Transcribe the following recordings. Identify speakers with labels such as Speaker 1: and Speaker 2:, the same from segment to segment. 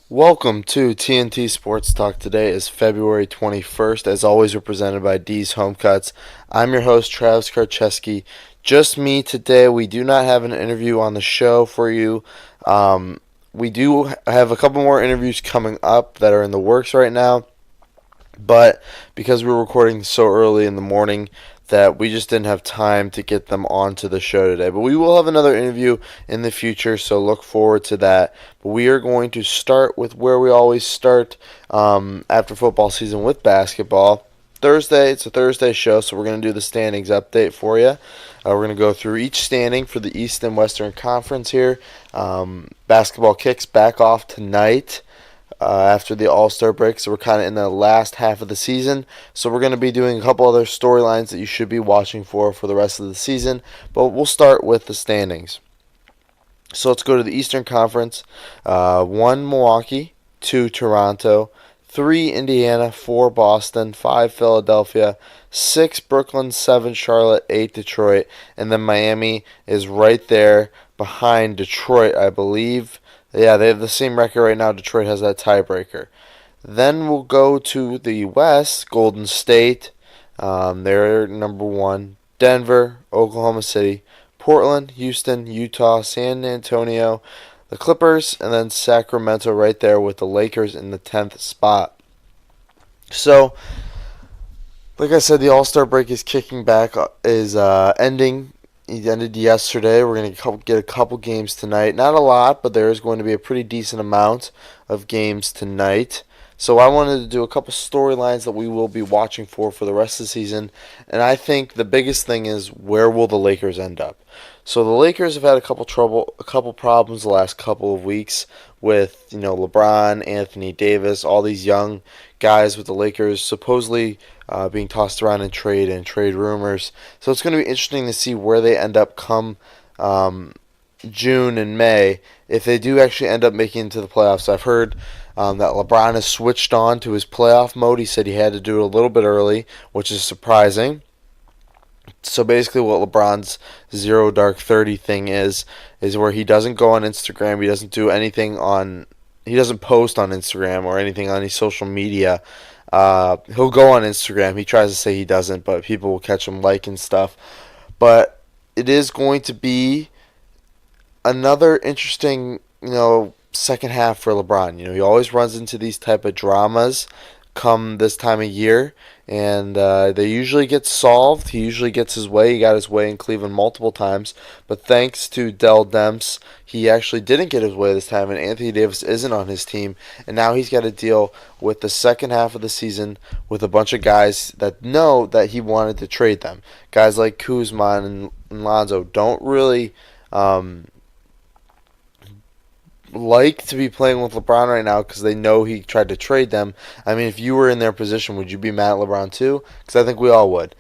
Speaker 1: Welcome to TNT Sports Talk. Today is February 21st. As always, we're presented by D's Home Cuts. I'm your host, Travis Karcheski. Just me today. We do not have an interview on the show for you. We do have a couple more interviews coming up that are in the works right now, but because we're recording so early in the morning, that we just didn't have time to get them onto the show today. But we will have another interview in the future, so look forward to that. But we are going to start with where we always start after football season with basketball. Thursday, it's a Thursday show, so we're going to do the standings update for you. We're going to go through each standing for the East and Western Conference here. Basketball kicks back off tonight after the All-Star break, so we're kind of in the last half of the season. So we're going to be doing a couple other storylines that you should be watching for the rest of the season, but we'll start with the standings. So let's go to the Eastern Conference. 1 Milwaukee, 2 Toronto, 3 Indiana, 4 Boston, 5 Philadelphia, 6 Brooklyn, 7 Charlotte, 8 Detroit, and then Miami is right there behind Detroit, I believe. Yeah, they have the same record right now. Detroit has that tiebreaker. Then we'll go to the West. Golden State, they're number 1. Denver, Oklahoma City, Portland, Houston, Utah, San Antonio, the Clippers, and then Sacramento right there with the Lakers in the 10th spot. So, like I said, the All-Star break is kicking back, is ending. It ended yesterday. We're going to get a couple games tonight. Not a lot, but there is going to be a pretty decent amount of games tonight. So I wanted to do a couple storylines that we will be watching for the rest of the season. And I think the biggest thing is, where will the Lakers end up? So the Lakers have had a couple problems the last couple of weeks with, LeBron, Anthony Davis, all these young guys with the Lakers supposedly being tossed around in trade rumors. So it's going to be interesting to see where they end up come June and May, if they do actually end up making it into the playoffs. I've heard that LeBron has switched on to his playoff mode. He said he had to do it a little bit early, which is surprising. So basically what LeBron's Zero Dark 30 thing is where he doesn't go on Instagram, he doesn't do anything he doesn't post on Instagram or anything on any social media. He'll go on Instagram. He tries to say he doesn't, but people will catch him liking stuff. But it is going to be another interesting, second half for LeBron. He always runs into these type of dramas come this time of year, and they usually get solved. He usually gets his way. He got his way in Cleveland multiple times, but thanks to Dell Demps, he actually didn't get his way this time, and Anthony Davis isn't on his team, and now he's got to deal with the second half of the season with a bunch of guys that know that he wanted to trade them. Guys like Kuzma and Lonzo don't really like to be playing with LeBron right now because they know he tried to trade them. I mean, if you were in their position, would you be mad at LeBron too? Because I think we all would.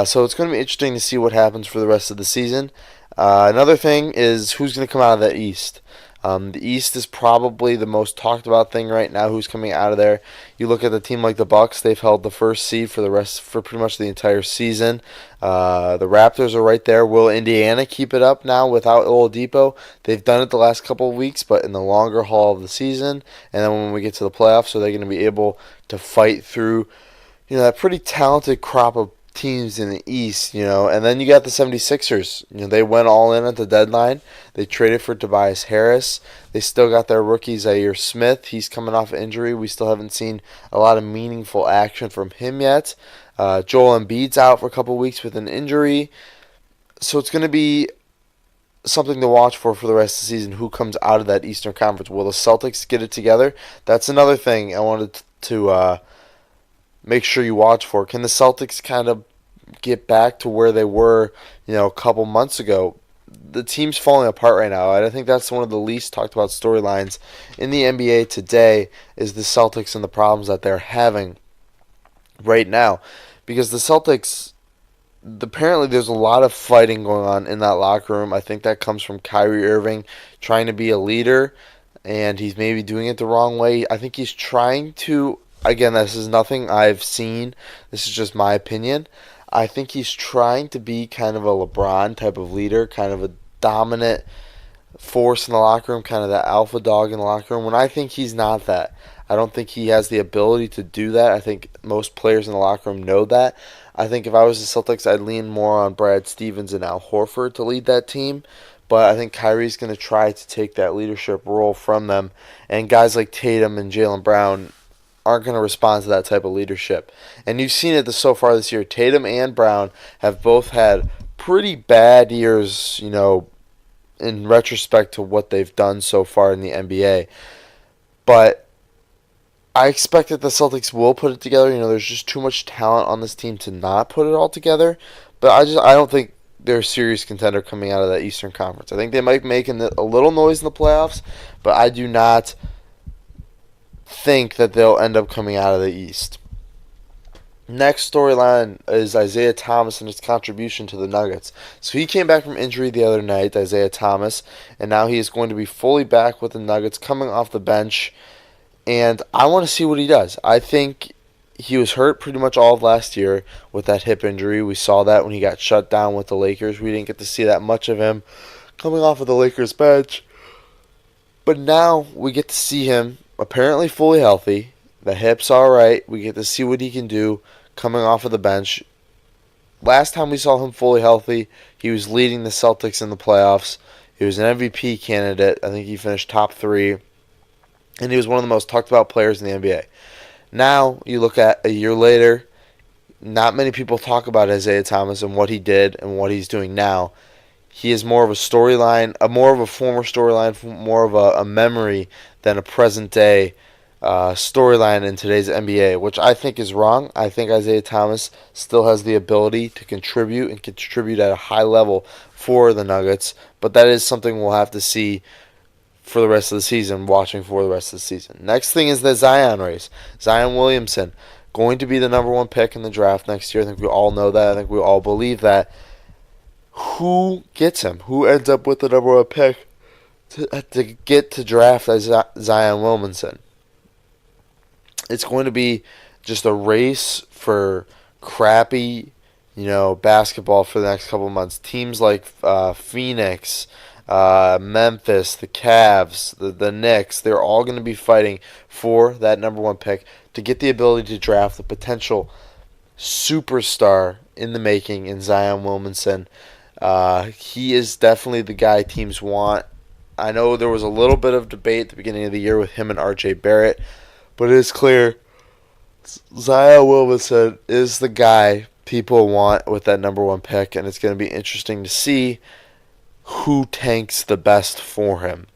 Speaker 1: So it's going to be interesting to see what happens for the rest of the season. Another thing is who's going to come out of the East. The East is probably the most talked about thing right now. Who's coming out of there? You look at the team like the Bucks; they've held the first seed for pretty much the entire season. The Raptors are right there. Will Indiana keep it up now without Oladipo? They've done it the last couple of weeks, but in the longer haul of the season, and then when we get to the playoffs, are they going to be able to fight through, that pretty talented crop of teams in the East, and then you got the 76ers. They went all in at the deadline. They traded for Tobias Harris. They still got their rookie Zaire Smith. He's coming off injury. We still haven't seen a lot of meaningful action from him yet. Joel Embiid's out for a couple weeks with an injury. So it's going to be something to watch for the rest of the season. Who comes out of that Eastern Conference? Will the Celtics get it together? That's another thing I wanted to make sure you watch for. Can the Celtics kind of get back to where they were, a couple months ago? The team's falling apart right now, and I think that's one of the least talked about storylines in the NBA today is the Celtics and the problems that they're having right now. Because the Celtics, apparently there's a lot of fighting going on in that locker room. I think that comes from Kyrie Irving trying to be a leader, and he's maybe doing it the wrong way. I think he's trying to, again, this is nothing I've seen. This is just my opinion. I think he's trying to be kind of a LeBron type of leader, kind of a dominant force in the locker room, kind of that alpha dog in the locker room, when I think he's not that. I don't think he has the ability to do that. I think most players in the locker room know that. I think if I was the Celtics, I'd lean more on Brad Stevens and Al Horford to lead that team. But I think Kyrie's going to try to take that leadership role from them. And guys like Tatum and Jaylen Brown aren't going to respond to that type of leadership. And you've seen it so far this year. Tatum and Brown have both had pretty bad years, in retrospect to what they've done so far in the NBA. But I expect that the Celtics will put it together. There's just too much talent on this team to not put it all together. But I don't think they're a serious contender coming out of that Eastern Conference. I think they might make a little noise in the playoffs, but I do not think that they'll end up coming out of the East. Next storyline is Isaiah Thomas and his contribution to the Nuggets. So he came back from injury the other night, Isaiah Thomas, and now he is going to be fully back with the Nuggets coming off the bench. And I want to see what he does. I think he was hurt pretty much all of last year with that hip injury. We saw that when he got shut down with the Lakers. We didn't get to see that much of him coming off of the Lakers bench. But now we get to see him apparently fully healthy. The hip's all right. We get to see what he can do coming off of the bench. Last time we saw him fully healthy, he was leading the Celtics in the playoffs. He was an MVP candidate. I think he finished top 3. And he was one of the most talked about players in the NBA. Now, you look at a year later, not many people talk about Isaiah Thomas and what he did and what he's doing now. He is more of a storyline, more of a former storyline, more of a memory than a present-day storyline in today's NBA, which I think is wrong. I think Isaiah Thomas still has the ability to contribute and contribute at a high level for the Nuggets, but that is something we'll have to see for the rest of the season, watching for the rest of the season. Next thing is the Zion race. Zion Williamson, going to be the number 1 pick in the draft next year. I think we all know that. I think we all believe that. Who gets him? Who ends up with the number 1 pick to get to draft Zion Williamson? It's going to be just a race for crappy, basketball for the next couple of months. Teams like Phoenix, Memphis, the Cavs, the Knicks, they're all going to be fighting for that number 1 pick to get the ability to draft the potential superstar in the making in Zion Williamson. He is definitely the guy teams want. I know there was a little bit of debate at the beginning of the year with him and RJ Barrett, but it is clear Zion Williamson is the guy people want with that number 1 pick, and it's going to be interesting to see who tanks the best for him.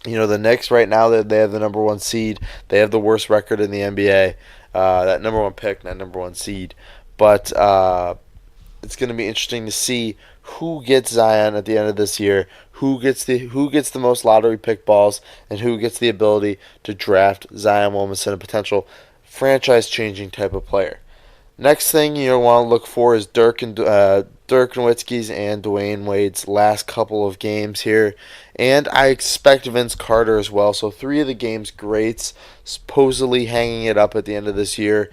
Speaker 1: The Knicks right now, they have the number 1 seed. They have the worst record in the NBA. That number 1 pick, that number 1 seed. But it's going to be interesting to see who gets Zion at the end of this year, who gets the most lottery pick balls, and who gets the ability to draft Zion Williamson, a potential franchise-changing type of player. Next thing you want to look for is Dirk Nowitzki's and Dwayne Wade's last couple of games here. And I expect Vince Carter as well. So 3 of the game's greats supposedly hanging it up at the end of this year.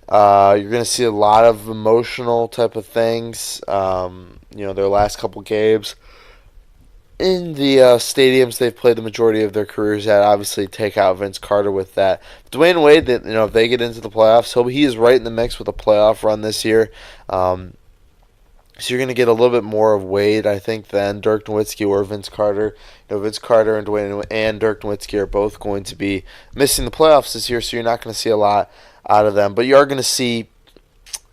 Speaker 1: You're going to see a lot of emotional type of things. Their last couple games in the stadiums they've played the majority of their careers at. Obviously, take out Vince Carter with that. Dwayne Wade, if they get into the playoffs, he is right in the mix with a playoff run this year. So you're going to get a little bit more of Wade, I think, than Dirk Nowitzki or Vince Carter. Vince Carter and Dwayne and Dirk Nowitzki are both going to be missing the playoffs this year, so you're not going to see a lot out of them. But you are going to see,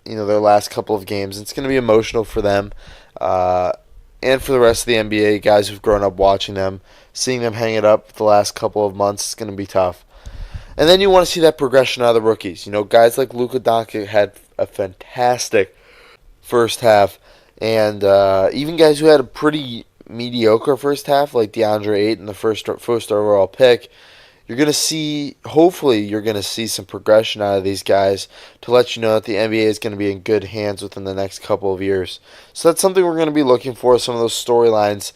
Speaker 1: their last couple of games. It's going to be emotional for them. And for the rest of the NBA, guys who've grown up watching them, seeing them hang it up the last couple of months, it's going to be tough. And then you want to see that progression out of the rookies. Guys like Luka Doncic had a fantastic first half. And even guys who had a pretty mediocre first half, like DeAndre Ayton, the first overall pick, hopefully you're going to see some progression out of these guys to let you know that the NBA is going to be in good hands within the next couple of years. So that's something we're going to be looking for, some of those storylines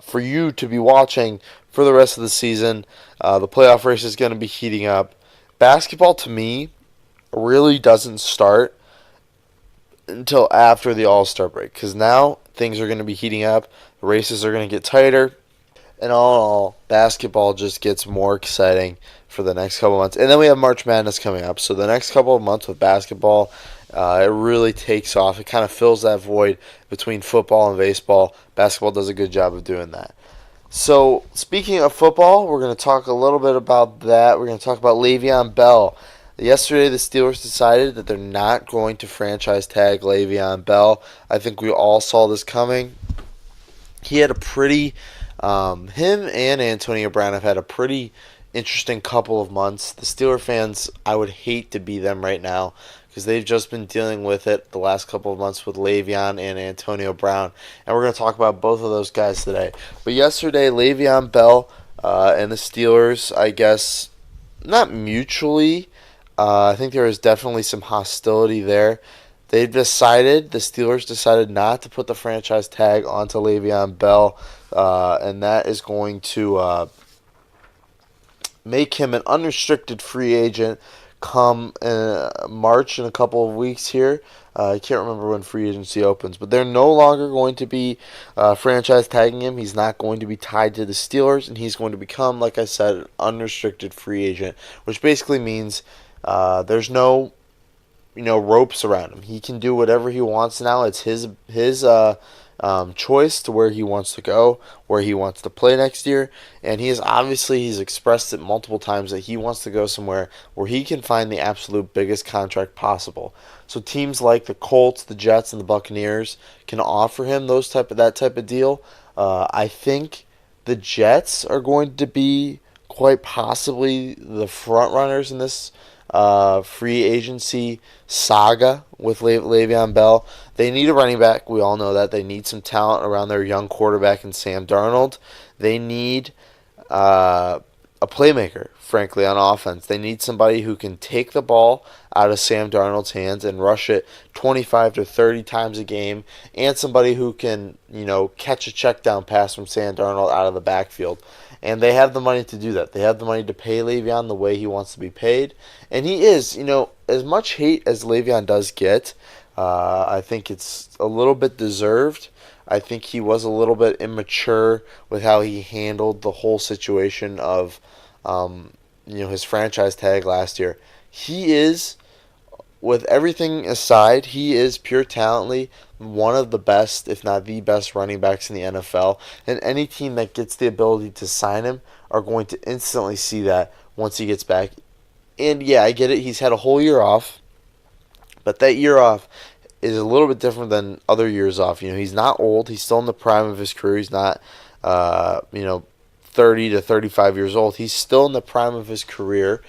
Speaker 1: for you to be watching for the rest of the season. The playoff race is going to be heating up. Basketball, to me, really doesn't start until after the All-Star break, because now things are going to be heating up. The races are going to get tighter. And all in all, basketball just gets more exciting for the next couple months. And then we have March Madness coming up. So the next couple of months with basketball, it really takes off. It kind of fills that void between football and baseball. Basketball does a good job of doing that. So speaking of football, we're going to talk a little bit about that. We're going to talk about Le'Veon Bell. Yesterday, the Steelers decided that they're not going to franchise tag Le'Veon Bell. I think we all saw this coming. He had a pretty, him and Antonio Brown have had a pretty interesting couple of months. The Steeler fans, I would hate to be them right now because they've just been dealing with it the last couple of months with Le'Veon and Antonio Brown. And we're going to talk about both of those guys today. But yesterday, Le'Veon Bell and the Steelers, I guess, not mutually. I think there was definitely some hostility there. The Steelers decided not to put the franchise tag onto Le'Veon Bell, and that is going to make him an unrestricted free agent come March in a couple of weeks here. I can't remember when free agency opens, but they're no longer going to be franchise tagging him. He's not going to be tied to the Steelers, and he's going to become, like I said, an unrestricted free agent, which basically means there's no ropes around him. He can do whatever he wants now. It's his choice to where he wants to go, where he wants to play next year, and he's expressed it multiple times that he wants to go somewhere where he can find the absolute biggest contract possible. So teams like the Colts, the Jets, and the Buccaneers can offer him that type of deal. I think the Jets are going to be quite possibly the front runners in this free agency saga with Le'Veon Bell. They need a running back. We all know that. They need some talent around their young quarterback in Sam Darnold. They need a playmaker, frankly, on offense. They need somebody who can take the ball out of Sam Darnold's hands and rush it 25 to 30 times a game, and somebody who can, catch a check down pass from Sam Darnold out of the backfield. And they have the money to do that. They have the money to pay Le'Veon the way he wants to be paid. And he is, as much hate as Le'Veon does get, I think it's a little bit deserved. I think he was a little bit immature with how he handled the whole situation of, his franchise tag last year. He is, with everything aside, he is pure talently one of the best, if not the best, running backs in the NFL. And any team that gets the ability to sign him are going to instantly see that once he gets back. And yeah, I get it. He's had a whole year off. But that year off is a little bit different than other years off. He's not old. He's still in the prime of his career. He's not, 30 to 35 years old. He's still in the prime of his career.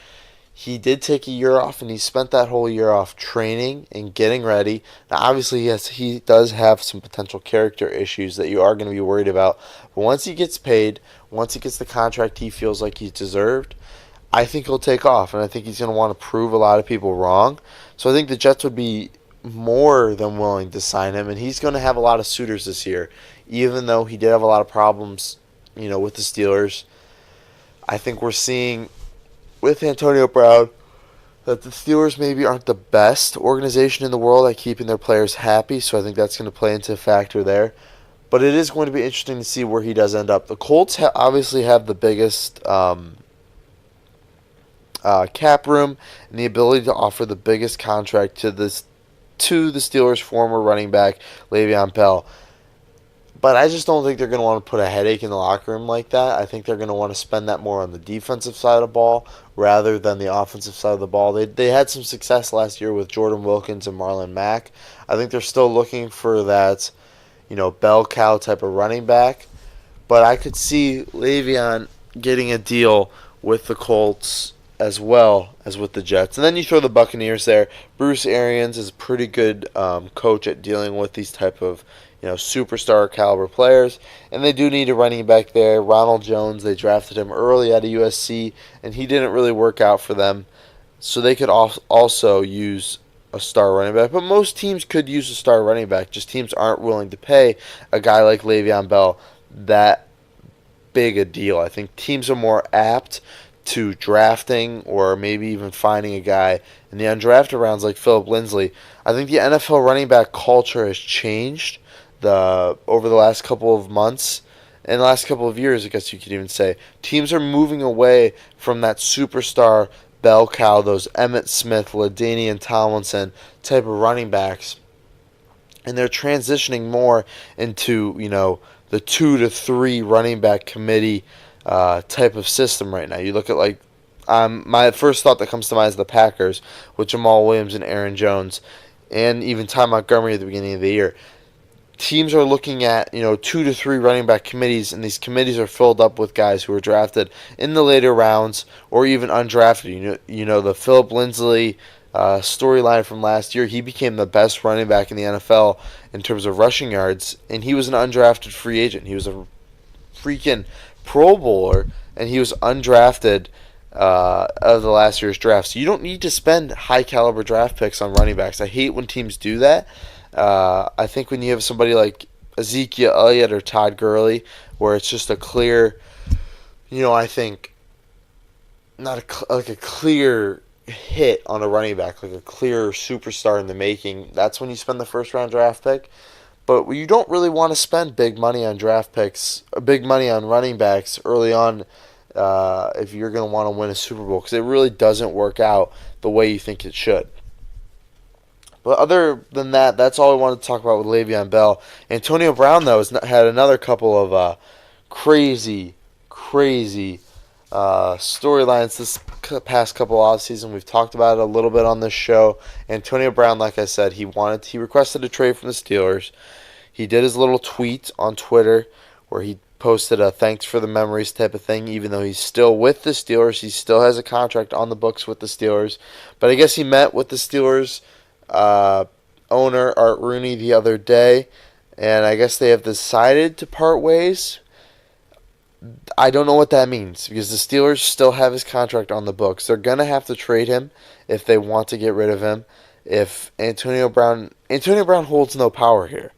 Speaker 1: He did take a year off, and he spent that whole year off training and getting ready. Now, obviously, yes, he does have some potential character issues that you are going to be worried about. But once he gets paid, once he gets the contract he feels like he's deserved, I think he'll take off, and I think he's going to want to prove a lot of people wrong. So I think the Jets would be more than willing to sign him, and he's going to have a lot of suitors this year, even though he did have a lot of problems, with the Steelers. I think we're seeing with Antonio Brown that the Steelers maybe aren't the best organization in the world at keeping their players happy, so I think that's going to play into a factor there. But it is going to be interesting to see where he does end up. The Colts obviously have the biggest cap room and the ability to offer the biggest contract to the Steelers' former running back, Le'Veon Bell. But I just don't think they're going to want to put a headache in the locker room like that. I think they're going to want to spend that more on the defensive side of the ball rather than the offensive side of the ball. They had some success last year with Jordan Wilkins and Marlon Mack. I think they're still looking for that, bell cow type of running back. But I could see Le'Veon getting a deal with the Colts as well as with the Jets. And then you throw the Buccaneers there. Bruce Arians is a pretty good coach at dealing with these type of superstar caliber players, and they do need a running back there. Ronald Jones, they drafted him early out of USC, and he didn't really work out for them, so they could also use a star running back. But most teams could use a star running back, just teams aren't willing to pay a guy like Le'Veon Bell that big a deal. I think teams are more apt to drafting or maybe even finding a guy in the undrafted rounds like Phillip Lindsay. I think the NFL running back culture has changed the over the last couple of months and the last couple of years, I guess you could even say, teams are moving away from that superstar bell cow, those Emmitt Smith, LaDainian Tomlinson type of running backs, and they're transitioning more into the 2 to 3 running back committee type of system right now. You look at my first thought that comes to mind is the Packers with Jamal Williams and Aaron Jones, and even Ty Montgomery at the beginning of the year. Teams are looking at 2 to 3 running back committees, and these committees are filled up with guys who were drafted in the later rounds or even undrafted. The Philip Lindsay storyline from last year. He became the best running back in the NFL in terms of rushing yards, and he was an undrafted free agent. He was a freaking Pro Bowler, and he was undrafted of the last year's draft. So you don't need to spend high caliber draft picks on running backs. I hate when teams do that. I think when you have somebody like Ezekiel Elliott or Todd Gurley, where it's just a clear, I think not like a clear hit on a running back, like a clear superstar in the making, that's when you spend the first round draft pick. But you don't really want to spend big money on draft picks, big money on running backs early on if you're going to want to win a Super Bowl, because it really doesn't work out the way you think it should. But other than that, that's all I wanted to talk about with Le'Veon Bell. Antonio Brown, though, has had another couple of crazy storylines this past couple off season. We've talked about it a little bit on this show. Antonio Brown, like I said, he requested a trade from the Steelers. He did his little tweet on Twitter where he posted a thanks for the memories type of thing, even though he's still with the Steelers. He still has a contract on the books with the Steelers. But I guess he met with the Steelers owner Art Rooney the other day, and I guess they have decided to part ways. I don't know what that means, because the Steelers still have his contract on the books. They're going to have to trade him if they want to get rid of him. If Antonio Brown holds no power here.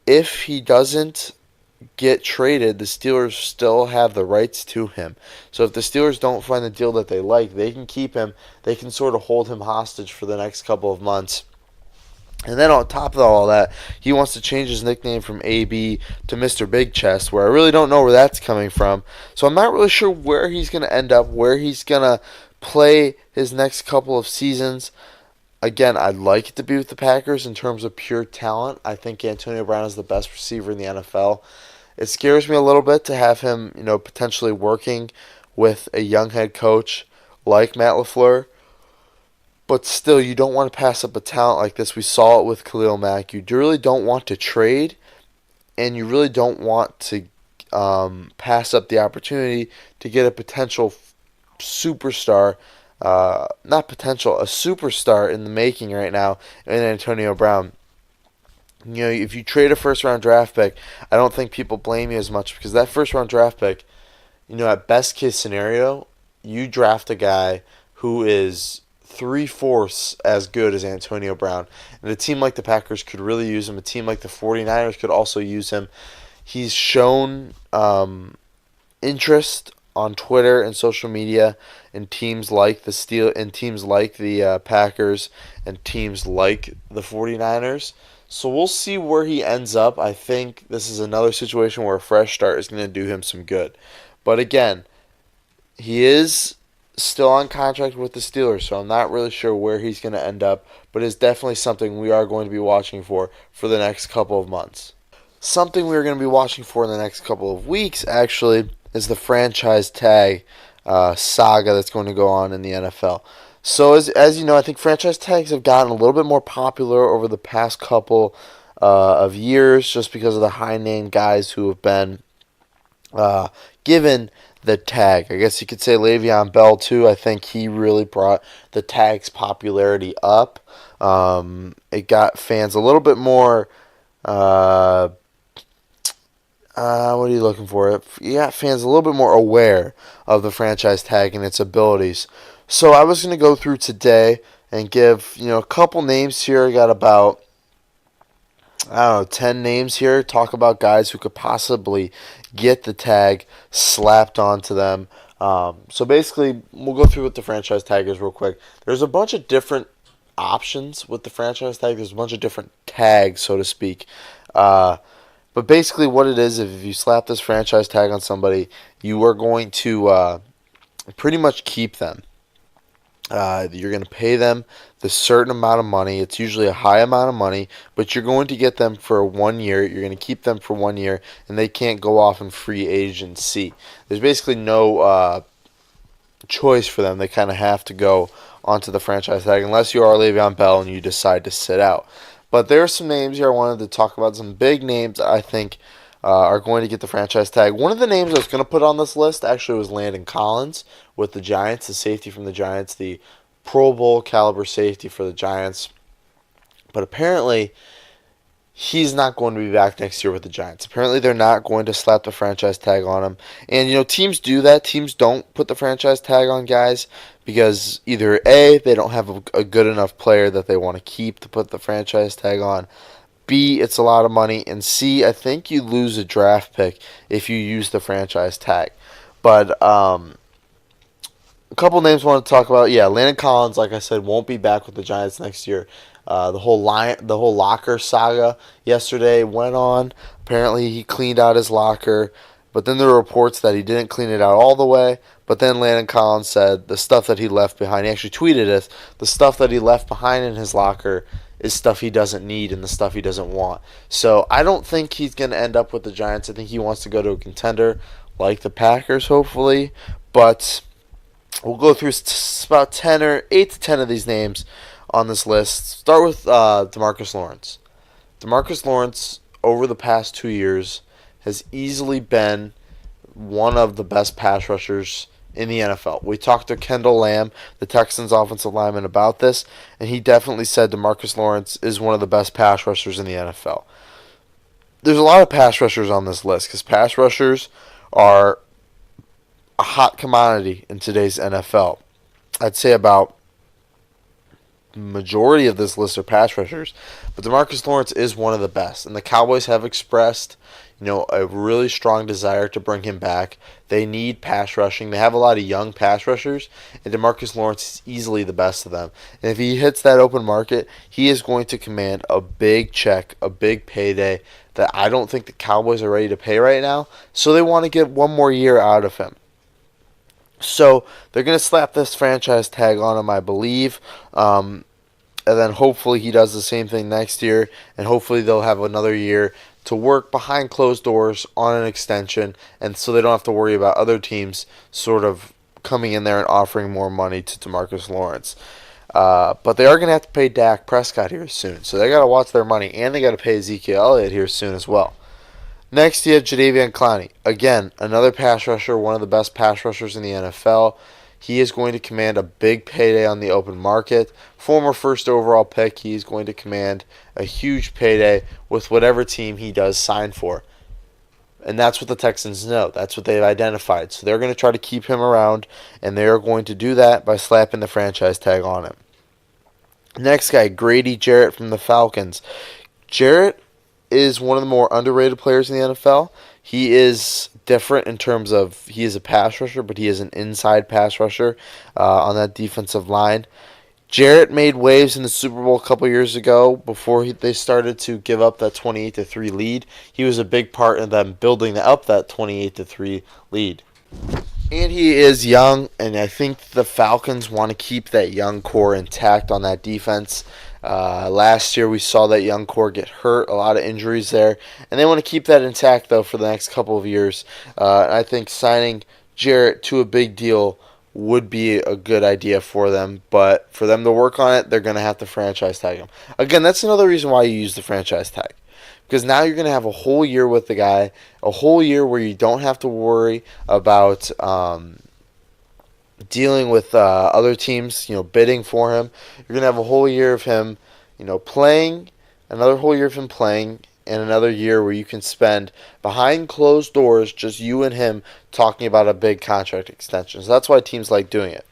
Speaker 1: If he doesn't get traded, the Steelers still have the rights to him. So if the Steelers don't find the deal that they like, they can keep him. They can sort of hold him hostage for the next couple of months. And then on top of all that, he wants to change his nickname from AB to Mr. Big Chest, where I really don't know where that's coming from. So I'm not really sure where he's going to end up, where he's going to play his next couple of seasons. Again, I'd like it to be with the Packers in terms of pure talent. I think Antonio Brown is the best receiver in the NFL. It scares me a little bit to have him, potentially working with a young head coach like Matt LaFleur. But still, you don't want to pass up a talent like this. We saw it with Khalil Mack. You really don't want to trade, and you really don't want to pass up the opportunity to get a potential superstar, a superstar in the making right now in Antonio Brown. If you trade a first-round draft pick, I don't think people blame you as much, because that first-round draft pick, at best-case scenario, you draft a guy who is 3/4 as good as Antonio Brown. And a team like the Packers could really use him. A team like the 49ers could also use him. He's shown interest on Twitter and social media in teams like the Packers and teams like the 49ers. So we'll see where he ends up. I think this is another situation where a fresh start is going to do him some good. But again, he is still on contract with the Steelers, so I'm not really sure where he's going to end up, but it's definitely something we are going to be watching for the next couple of months. Something we're going to be watching for in the next couple of weeks, actually, is the franchise tag saga that's going to go on in the NFL. So as you know, I think franchise tags have gotten a little bit more popular over the past couple of years, just because of the high-name guys who have been given the tag. I guess you could say Le'Veon Bell too. I think he really brought the tag's popularity up. It got fans a little bit more. What are you looking for? You got fans a little bit more aware of the franchise tag and its abilities. So I was going to go through today and give a couple names here. I got about 10 names here. Talk about guys who could possibly get the tag slapped onto them. So basically, we'll go through what the franchise tag is real quick. There's a bunch of different options with the franchise tag. There's a bunch of different tags, so to speak. But basically, what it is, if you slap this franchise tag on somebody, you are going to pretty much keep them. You're going to pay them the certain amount of money. It's usually a high amount of money, but you're going to get them for 1 year. You're going to keep them for 1 year, and they can't go off in free agency. There's basically no choice for them. They kind of have to go onto the franchise tag unless you are Le'Veon Bell and you decide to sit out. But there are some names here I wanted to talk about, some big names that I think are going to get the franchise tag. One of the names I was going to put on this list actually was Landon Collins with the Giants, the safety from the Giants, the Pro Bowl caliber safety for the Giants. But apparently, he's not going to be back next year with the Giants. Apparently, they're not going to slap the franchise tag on him. And, teams do that. Teams don't put the franchise tag on guys because either A, they don't have a good enough player that they want to keep to put the franchise tag on. B, it's a lot of money. And C, I think you lose a draft pick if you use the franchise tag. But a couple names I want to talk about. Yeah, Landon Collins, like I said, won't be back with the Giants next year. The whole locker saga yesterday went on. Apparently, he cleaned out his locker, but then there were reports that he didn't clean it out all the way. But then Landon Collins said the stuff that he left behind. He actually tweeted it. The stuff that he left behind in his locker is stuff he doesn't need and the stuff he doesn't want. So I don't think he's going to end up with the Giants. I think he wants to go to a contender like the Packers, hopefully. But we'll go through about 10 or 8 to 10 of these names on this list. Start with DeMarcus Lawrence. DeMarcus Lawrence, over the past 2 years, has easily been one of the best pass rushers in the NFL. We talked to Kendall Lamb, the Texans offensive lineman, about this, and he definitely said DeMarcus Lawrence is one of the best pass rushers in the NFL. There's a lot of pass rushers on this list because pass rushers are a hot commodity in today's NFL. I'd say about majority of this list are pass rushers, but DeMarcus Lawrence is one of the best, and the Cowboys have expressed a really strong desire to bring him back. They need pass rushing. They have a lot of young pass rushers, and DeMarcus Lawrence is easily the best of them. And if he hits that open market, he is going to command a big check, a big payday that I don't think the Cowboys are ready to pay right now, so they want to get one more year out of him. So they're going to slap this franchise tag on him, I believe. And then hopefully he does the same thing next year, and hopefully they'll have another year to work behind closed doors on an extension, and so they don't have to worry about other teams sort of coming in there and offering more money to DeMarcus Lawrence. But they are going to have to pay Dak Prescott here soon, so they got to watch their money, and they got to pay Ezekiel Elliott here soon as well. Next, you have Jadeveon Clowney. Again, another pass rusher, one of the best pass rushers in the NFL. He is going to command a big payday on the open market. Former first overall pick, he is going to command a huge payday with whatever team he does sign for. And that's what the Texans know. That's what they've identified. So they're going to try to keep him around, and they are going to do that by slapping the franchise tag on him. Next guy, Grady Jarrett from the Falcons. Jarrett is one of the more underrated players in the NFL. He is different in terms of he is a pass rusher, but he is an inside pass rusher on that defensive line. Jarrett made waves in the Super Bowl a couple years ago before they started to give up that 28-3 lead. He was a big part in them building up that 28-3 lead. And he is young, and I think the Falcons want to keep that young core intact on that defense. Last year we saw that young core get hurt, a lot of injuries there, and they want to keep that intact though for the next couple of years. I think signing Jarrett to a big deal would be a good idea for them, but for them to work on it, they're going to have to franchise tag him. Again, that's another reason why you use the franchise tag, because now you're going to have a whole year with the guy, a whole year where you don't have to worry about dealing with other teams, bidding for him. You're going to have a whole year of him, playing, another whole year of him playing, and another year where you can spend behind closed doors, just you and him talking about a big contract extension. So that's why teams like doing it.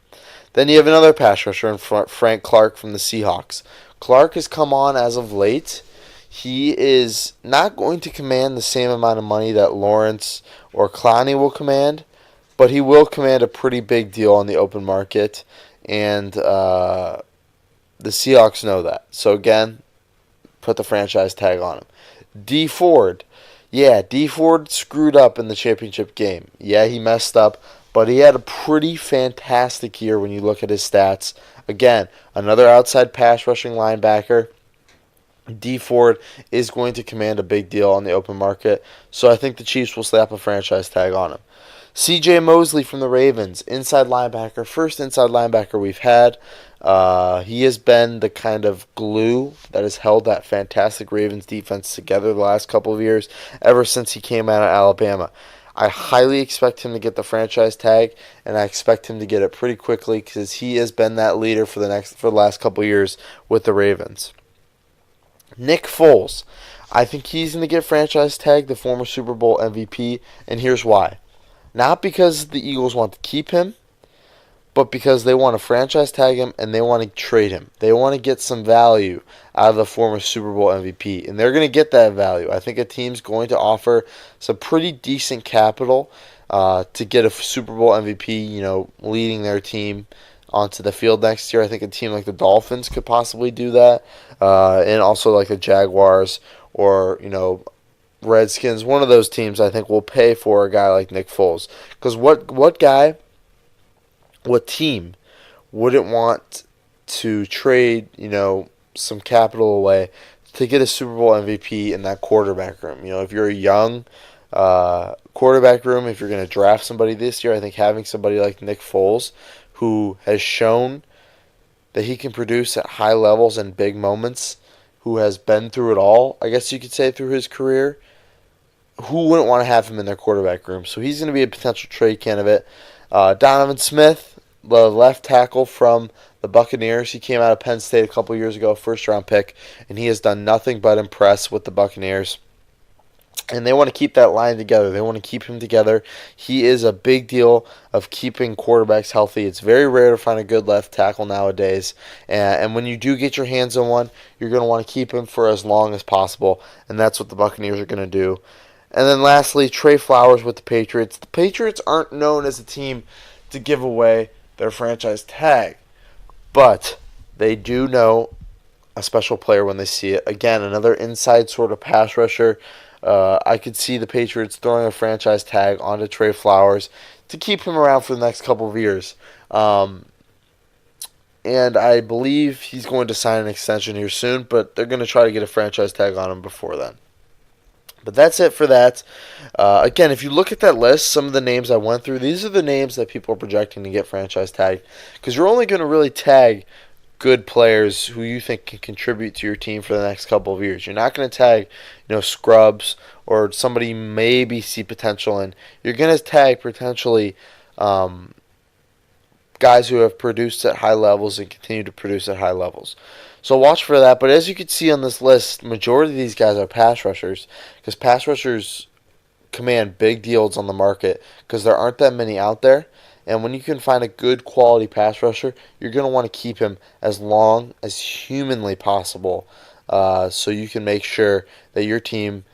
Speaker 1: Then you have another pass rusher in front, Frank Clark from the Seahawks. Clark has come on as of late. He is not going to command the same amount of money that Lawrence or Clowney will command, but he will command a pretty big deal on the open market. And The Seahawks know that. So again, put the franchise tag on him. D Ford. Yeah, D Ford screwed up in the championship game. Yeah, he messed up, but he had a pretty fantastic year when you look at his stats. Again, another outside pass rushing linebacker. D Ford is going to command a big deal on the open market, so I think the Chiefs will slap a franchise tag on him. C.J. Mosley from the Ravens, inside linebacker, first inside linebacker we've had. He has been the kind of glue that has held that fantastic Ravens defense together the last couple of years, ever since he came out of Alabama. I highly expect him to get the franchise tag, and I expect him to get it pretty quickly because he has been that leader for the last couple of years with the Ravens. Nick Foles, I think he's going to get franchise tag, the former Super Bowl MVP, and here's why. Not because the Eagles want to keep him, but because they want to franchise tag him and they want to trade him. They want to get some value out of the former Super Bowl MVP, and they're going to get that value. I think a team's going to offer some pretty decent capital to get a Super Bowl MVP, leading their team onto the field next year. I think a team like the Dolphins could possibly do that, and also like the Jaguars or, Redskins. One of those teams I think will pay for a guy like Nick Foles. Because what team wouldn't want to trade, some capital away to get a Super Bowl MVP in that quarterback room? If you're a young quarterback room, if you're going to draft somebody this year, I think having somebody like Nick Foles, who has shown that he can produce at high levels and big moments, who has been through it all, I guess you could say, through his career, who wouldn't want to have him in their quarterback room? So he's going to be a potential trade candidate. Donovan Smith, the left tackle from the Buccaneers. He came out of Penn State a couple years ago, first-round pick, and he has done nothing but impress with the Buccaneers. And they want to keep that line together. They want to keep him together. He is a big deal of keeping quarterbacks healthy. It's very rare to find a good left tackle nowadays. And when you do get your hands on one, you're going to want to keep him for as long as possible. And that's what the Buccaneers are going to do. And then lastly, Trey Flowers with the Patriots. The Patriots aren't known as a team to give away their franchise tag, but they do know a special player when they see it. Again, another inside sort of pass rusher. I could see the Patriots throwing a franchise tag onto Trey Flowers to keep him around for the next couple of years. And I believe he's going to sign an extension here soon, but they're going to try to get a franchise tag on him before then. But that's it for that. Again, if you look at that list, some of the names I went through, these are the names that people are projecting to get franchise tagged. Because you're only going to really tag good players who you think can contribute to your team for the next couple of years. You're not going to tag, scrubs or somebody you maybe see potential in. You're going to tag potentially guys who have produced at high levels and continue to produce at high levels. So watch for that. But as you can see on this list, majority of these guys are pass rushers, because pass rushers command big deals on the market because there aren't that many out there. And when you can find a good quality pass rusher, you're going to want to keep him as long as humanly possible, so you can make sure that your team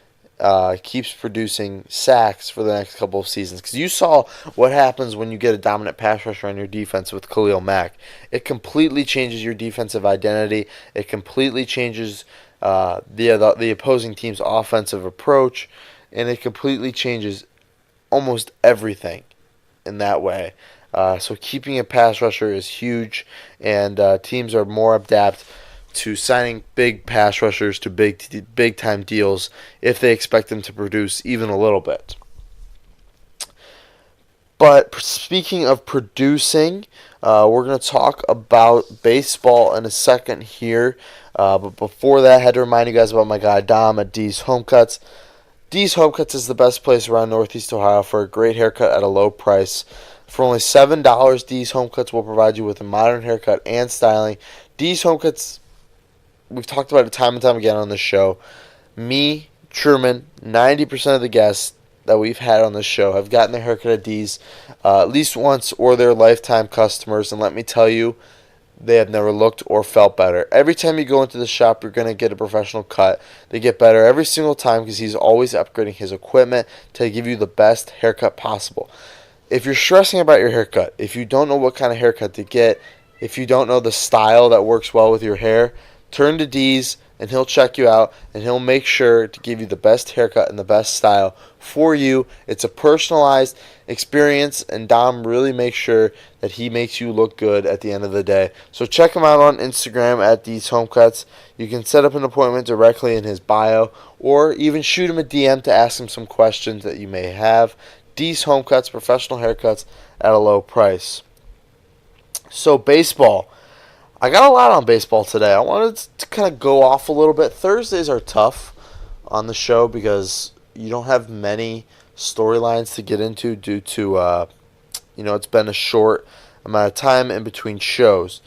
Speaker 1: keeps producing sacks for the next couple of seasons. Because you saw what happens when you get a dominant pass rusher on your defense with Khalil Mack. It completely changes your defensive identity. It completely changes the opposing team's offensive approach, and it completely changes almost everything in that way. So keeping a pass rusher is huge, and teams are more adept to signing big pass rushers to big time deals if they expect them to produce even a little bit. But speaking of producing, we're going to talk about baseball in a second here. But before that, I had to remind you guys about my guy Dom at D's Home Cuts. D's Home Cuts is the best place around Northeast Ohio for a great haircut at a low price. For only $7, D's Home Cuts will provide you with a modern haircut and styling. D's Home Cuts, we've talked about it time and time again on this show. Me, Truman, 90% of the guests that we've had on this show have gotten their haircut at D's at least once, or they're lifetime customers. And let me tell you, they have never looked or felt better. Every time you go into the shop, you're going to get a professional cut. They get better every single time because he's always upgrading his equipment to give you the best haircut possible. If you're stressing about your haircut, if you don't know what kind of haircut to get, if you don't know the style that works well with your hair, turn to D's and he'll check you out and he'll make sure to give you the best haircut and the best style for you. It's a personalized experience, and Dom really makes sure that he makes you look good at the end of the day. So check him out on Instagram at D's Home Cuts. You can set up an appointment directly in his bio, or even shoot him a DM to ask him some questions that you may have. D's Home Cuts, professional haircuts at a low price. So baseball. I got a lot on baseball today. I wanted to kind of go off a little bit. Thursdays are tough on the show because you don't have many storylines to get into due to, it's been a short amount of time in between shows.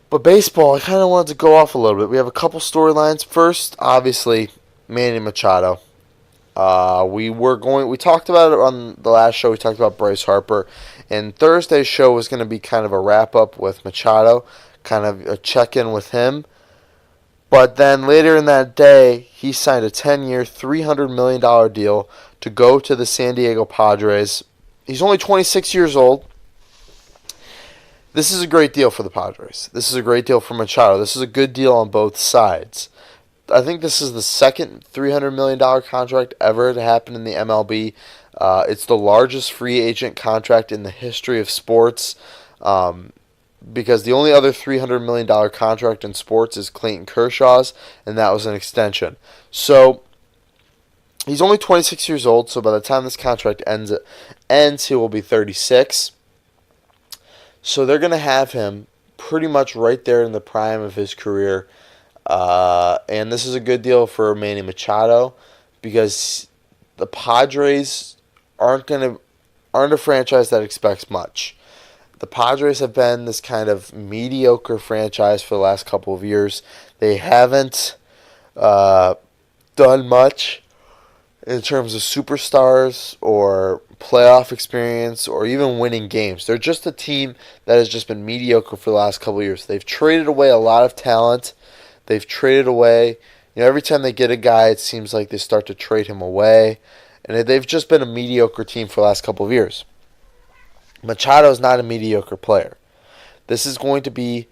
Speaker 1: But baseball, I kind of wanted to go off a little bit. We have a couple storylines. First, obviously, Manny Machado. We talked about it on the last show. We talked about Bryce Harper, and Thursday's show was going to be kind of a wrap up with Machado, kind of a check in with him. But then later in that day, he signed a 10-year, $300 million deal to go to the San Diego Padres. He's only 26 years old. This is a great deal for the Padres. This is a great deal for Machado. This is a good deal on both sides. I think this is the second $300 million contract ever to happen in the MLB. It's the largest free agent contract in the history of sports, because the only other $300 million contract in sports is Clayton Kershaw's, and that was an extension. So he's only 26 years old, so by the time this contract ends, he will be 36. So they're going to have him pretty much right there in the prime of his career. And this is a good deal for Manny Machado because the Padres aren't a franchise that expects much. The Padres have been this kind of mediocre franchise for the last couple of years. They haven't done much in terms of superstars or playoff experience or even winning games. They're just a team that has just been mediocre for the last couple of years. They've traded away a lot of talent. They've traded away, every time they get a guy, it seems like they start to trade him away. And they've just been a mediocre team for the last couple of years. Machado is not a mediocre player. This is going to be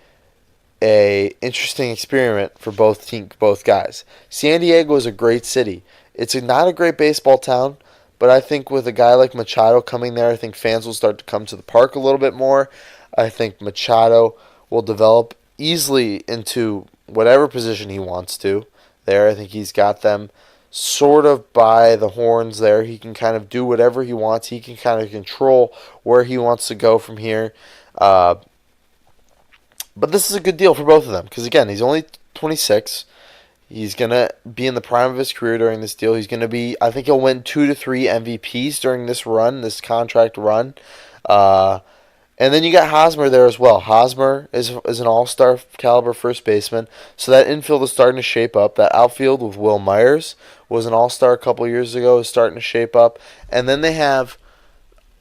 Speaker 1: a interesting experiment for both guys. San Diego is a great city. It's not a great baseball town, but I think with a guy like Machado coming there, I think fans will start to come to the park a little bit more. I think Machado will develop easily into whatever position he wants to there. I think he's got them sort of by the horns there. He can kind of do whatever he wants. He can kind of control where he wants to go from here. But this is a good deal for both of them because, again, he's only 26. He's going to be in the prime of his career during this deal. He's going to be, I think he'll win 2 to 3 MVPs during this run, this contract run. And then you got Hosmer there as well. Hosmer is an all-star caliber first baseman. So that infield is starting to shape up. That outfield with Will Myers was an all-star a couple years ago, is starting to shape up. And then they have,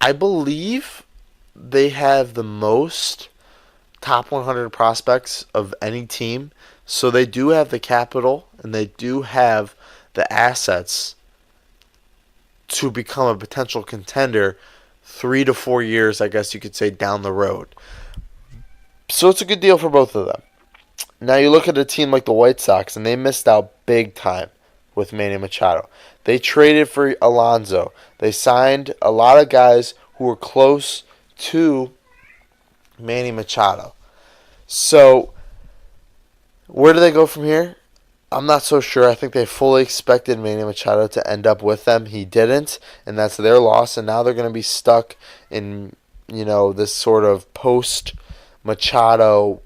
Speaker 1: I believe, they have the most top 100 prospects of any team. So they do have the capital and they do have the assets to become a potential contender 3 to 4 years, I guess you could say, down the road. So it's a good deal for both of them. Now you look at a team like the White Sox, and they missed out big time with Manny Machado. They traded for Alonso. They signed a lot of guys who were close to Manny Machado. So where do they go from here? I'm not so sure. I think they fully expected Manny Machado to end up with them. He didn't, and that's their loss. And now they're going to be stuck in, this sort of post-Machado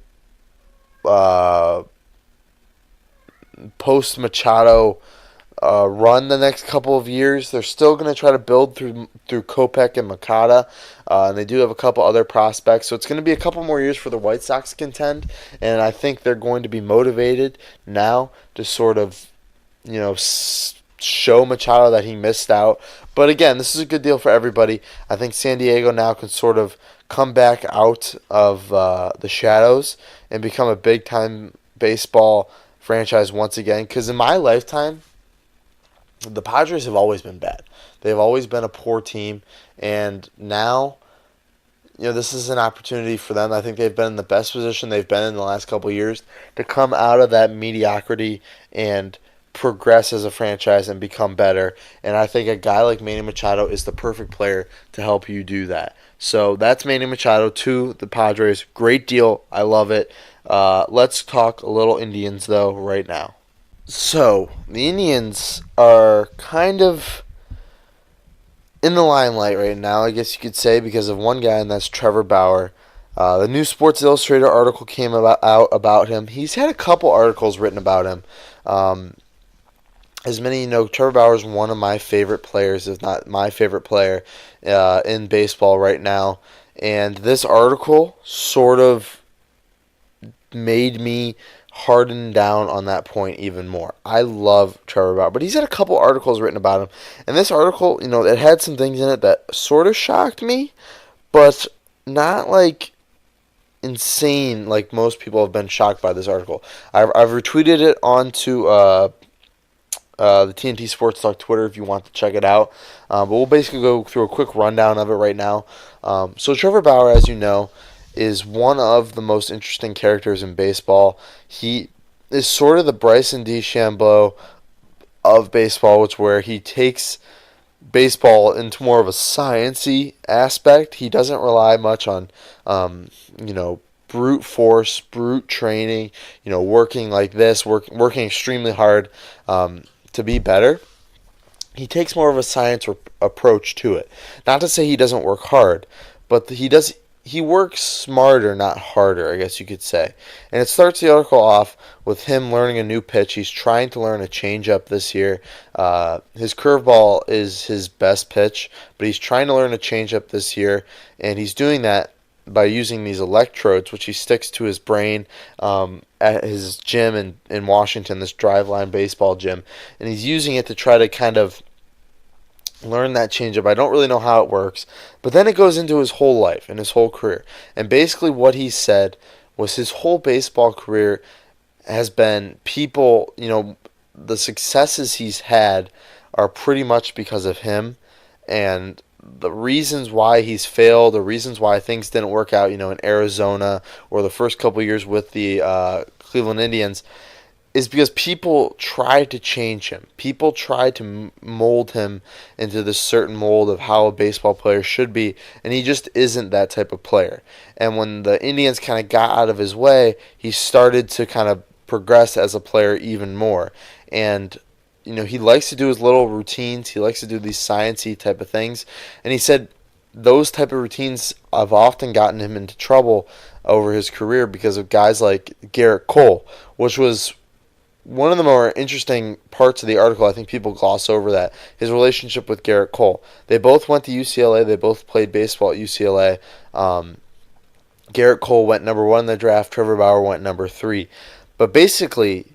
Speaker 1: run the next couple of years. They're still going to try to build through Kopech and Makata, and they do have a couple other prospects. So it's going to be a couple more years for the White Sox to contend, and I think they're going to be motivated now to sort of, show Machado that he missed out. But again, this is a good deal for everybody. I think San Diego now can sort of come back out of the shadows and become a big-time baseball franchise once again. Because in my lifetime, the Padres have always been bad. They've always been a poor team, and now, this is an opportunity for them. I think they've been in the best position they've been in the last couple of years to come out of that mediocrity and progress as a franchise and become better. And I think a guy like Manny Machado is the perfect player to help you do that. So that's Manny Machado to the Padres. Great deal. I love it. Let's talk a little Indians, though, right now. So the Indians are kind of in the limelight right now, I guess you could say, because of one guy, and that's Trevor Bauer. The new Sports Illustrated article came out about him. He's had a couple articles written about him. As many know, Trevor Bauer is one of my favorite players, if not my favorite player in baseball right now. And this article sort of made me harden down on that point even more. I love Trevor Bauer, but he's had a couple articles written about him. And this article, it had some things in it that sort of shocked me, but not like insane like most people have been shocked by this article. I've retweeted it onto the TNT Sports Talk Twitter if you want to check it out. But we'll basically go through a quick rundown of it right now. So Trevor Bauer, as you know, is one of the most interesting characters in baseball. He is sort of the Bryson DeChambeau of baseball, where he takes baseball into more of a science-y aspect. He doesn't rely much on, brute force, brute training, working like this, working extremely hard to be better. He takes more of a science approach to it. Not to say he doesn't work hard, but he works smarter, not harder, I guess you could say. And it starts the article off with him learning a new pitch. He's trying to learn a changeup this year. His curveball is his best pitch, but he's trying to learn a changeup this year, and he's doing that by using these electrodes, which he sticks to his brain at his gym in Washington, this driveline baseball gym. And he's using it to try to kind of learn that changeup. I don't really know how it works, but then it goes into his whole life and his whole career. And basically what he said was his whole baseball career has been people, the successes he's had are pretty much because of him, and the reasons why he's failed, the reasons why things didn't work out, in Arizona or the first couple of years with the Cleveland Indians, is because people tried to change him. People tried to mold him into this certain mold of how a baseball player should be, and he just isn't that type of player. And when the Indians kind of got out of his way, he started to kind of progress as a player even more. And he likes to do his little routines. He likes to do these science-y type of things. And he said those type of routines have often gotten him into trouble over his career because of guys like Garrett Cole, which was one of the more interesting parts of the article. I think people gloss over that. His relationship with Garrett Cole. They both went to UCLA. They both played baseball at UCLA. Garrett Cole went number 1 in the draft. Trevor Bauer went number 3. But basically,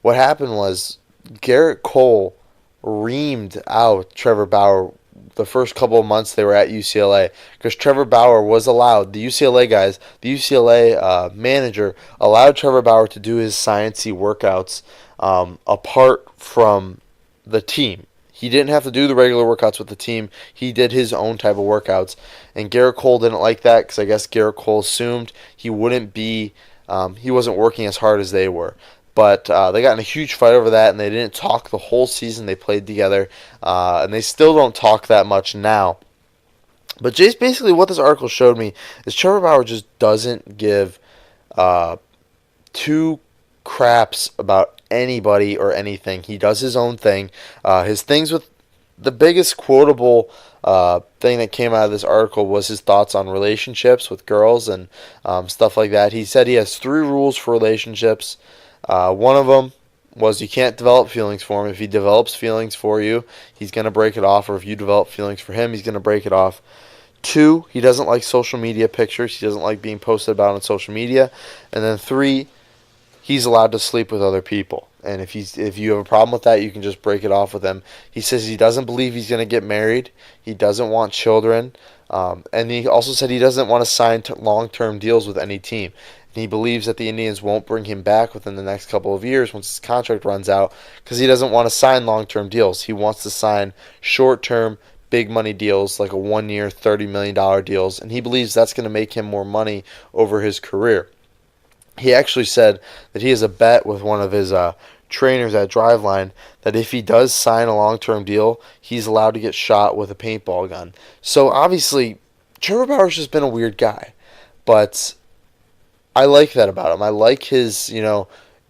Speaker 1: what happened was Garrett Cole reamed out Trevor Bauer the first couple of months they were at UCLA, because Trevor Bauer was allowed, the UCLA guys, the UCLA manager allowed Trevor Bauer to do his sciencey workouts apart from the team. He didn't have to do the regular workouts with the team. He did his own type of workouts, and Garrett Cole didn't like that because I guess Garrett Cole assumed he wasn't working as hard as they were. But they got in a huge fight over that, and they didn't talk the whole season they played together. And they still don't talk that much now. But just basically what this article showed me is Trevor Bauer just doesn't give two craps about anybody or anything. He does his own thing. His things with the biggest quotable thing that came out of this article was his thoughts on relationships with girls and stuff like that. He said he has 3 rules for relationships. One of them was you can't develop feelings for him. If he develops feelings for you, he's going to break it off. Or if you develop feelings for him, he's going to break it off. 2, he doesn't like social media pictures. He doesn't like being posted about on social media. And then 3, he's allowed to sleep with other people. And if you have a problem with that, you can just break it off with him. He says he doesn't believe he's going to get married. He doesn't want children. And he also said he doesn't want to sign long-term deals with any team. He believes that the Indians won't bring him back within the next couple of years once his contract runs out because he doesn't want to sign long-term deals. He wants to sign short-term big money deals, like a 1 year, $30 million deals, and he believes that's going to make him more money over his career. He actually said that he has a bet with one of his trainers at Driveline that if he does sign a long-term deal, he's allowed to get shot with a paintball gun. So obviously, Trevor Bauer's just been a weird guy, but I like that about him. I like his,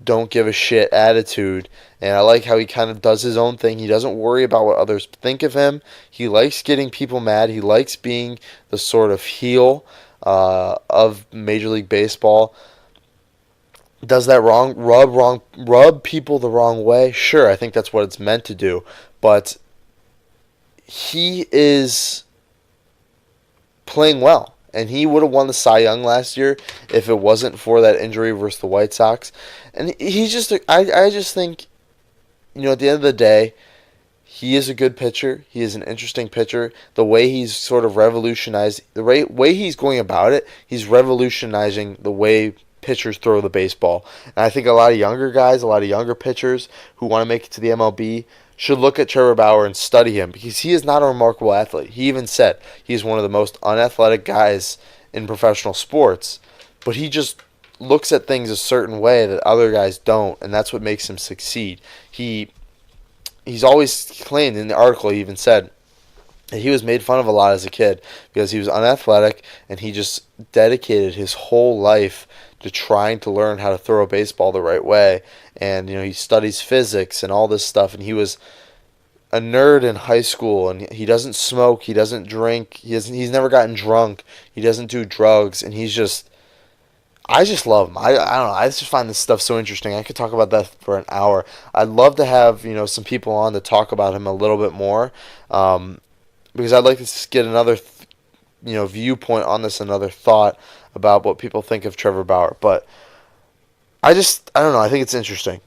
Speaker 1: don't give a shit attitude, and I like how he kind of does his own thing. He doesn't worry about what others think of him. He likes getting people mad. He likes being the sort of heel of Major League Baseball. Does that rub people the wrong way? Sure, I think that's what it's meant to do. But he is playing well. And he would have won the Cy Young last year if it wasn't for that injury versus the White Sox. And he's just, I just think, at the end of the day, he is a good pitcher. He is an interesting pitcher. The way he's sort of revolutionized, the way he's going about it, he's revolutionizing the way pitchers throw the baseball. And I think a lot of younger guys, a lot of younger pitchers who want to make it to the MLB should look at Trevor Bauer and study him because he is not a remarkable athlete. He even said he's one of the most unathletic guys in professional sports, but he just looks at things a certain way that other guys don't, and that's what makes him succeed. He's always claimed in the article, he even said that he was made fun of a lot as a kid because he was unathletic and he just dedicated his whole life to trying to learn how to throw a baseball the right way. And, he studies physics and all this stuff. And he was a nerd in high school. And he doesn't smoke. He doesn't drink. He's never gotten drunk. He doesn't do drugs. And I just love him. I don't know. I just find this stuff so interesting. I could talk about that for an hour. I'd love to have, some people on to talk about him a little bit more. Because I'd like to just get another, viewpoint on this, another thought about what people think of Trevor Bauer. But I don't know. I think it's interesting.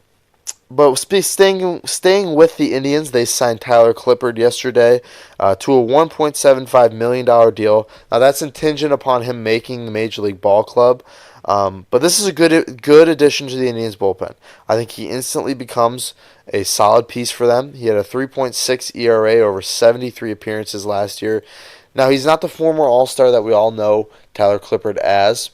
Speaker 1: But staying with the Indians, they signed Tyler Clippard yesterday to a $1.75 million deal. Now, that's contingent upon him making the Major League Ball Club. But this is a good addition to the Indians bullpen. I think he instantly becomes a solid piece for them. He had a 3.6 ERA over 73 appearances last year. Now, he's not the former All-Star that we all know Tyler Clippard as.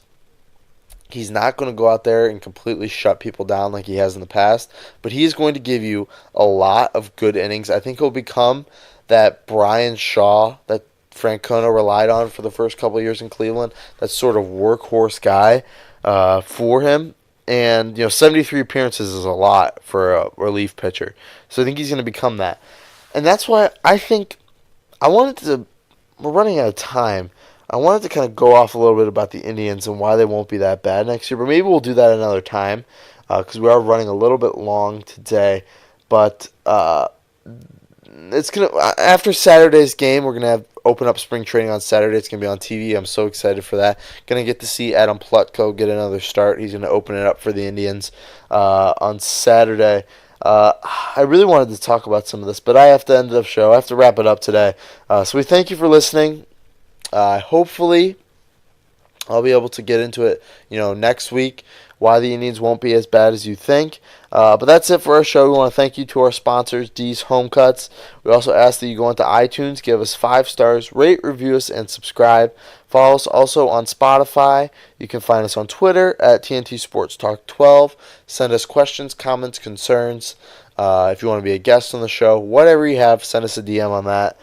Speaker 1: He's not going to go out there and completely shut people down like he has in the past, but he is going to give you a lot of good innings. I think he'll become that Brian Shaw that Francona relied on for the first couple of years in Cleveland, that sort of workhorse guy for him. And, 73 appearances is a lot for a relief pitcher. So I think he's going to become that. And that's why I think we're running out of time. I wanted to kind of go off a little bit about the Indians and why they won't be that bad next year. But maybe we'll do that another time because we are running a little bit long today. But it's gonna after Saturday's game, we're gonna open up spring training on Saturday. It's gonna be on TV. I'm so excited for that. Gonna get to see Adam Plutko get another start. He's gonna open it up for the Indians on Saturday. I really wanted to talk about some of this, but I have to end the show. I have to wrap it up today. So we thank you for listening. Hopefully, I'll be able to get into it, next week. Why the Indians won't be as bad as you think. But that's it for our show. We want to thank you to our sponsors, D's Home Cuts. We also ask that you go into iTunes, give us 5 stars, rate, review us, and subscribe. Follow us also on Spotify. You can find us on Twitter at TNT Sports Talk 12. Send us questions, comments, concerns. If you want to be a guest on the show, whatever you have, send us a DM on that.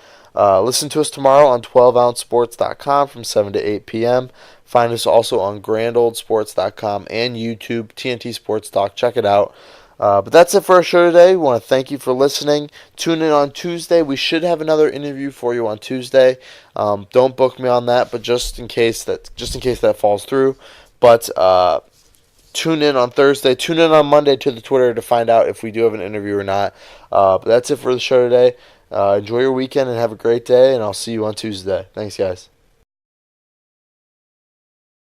Speaker 1: Listen to us tomorrow on 12ouncesports.com from 7 to 8 p.m. Find us also on grandoldsports.com and YouTube, TNT Sports Talk. Check it out. But that's it for our show today. We want to thank you for listening. Tune in on Tuesday. We should have another interview for you on Tuesday. Don't book me on that, but just in case that falls through. But tune in on Thursday. Tune in on Monday to the Twitter to find out if we do have an interview or not. But that's it for the show today. Enjoy your weekend and have a great day, and I'll see you on Tuesday. Thanks, guys.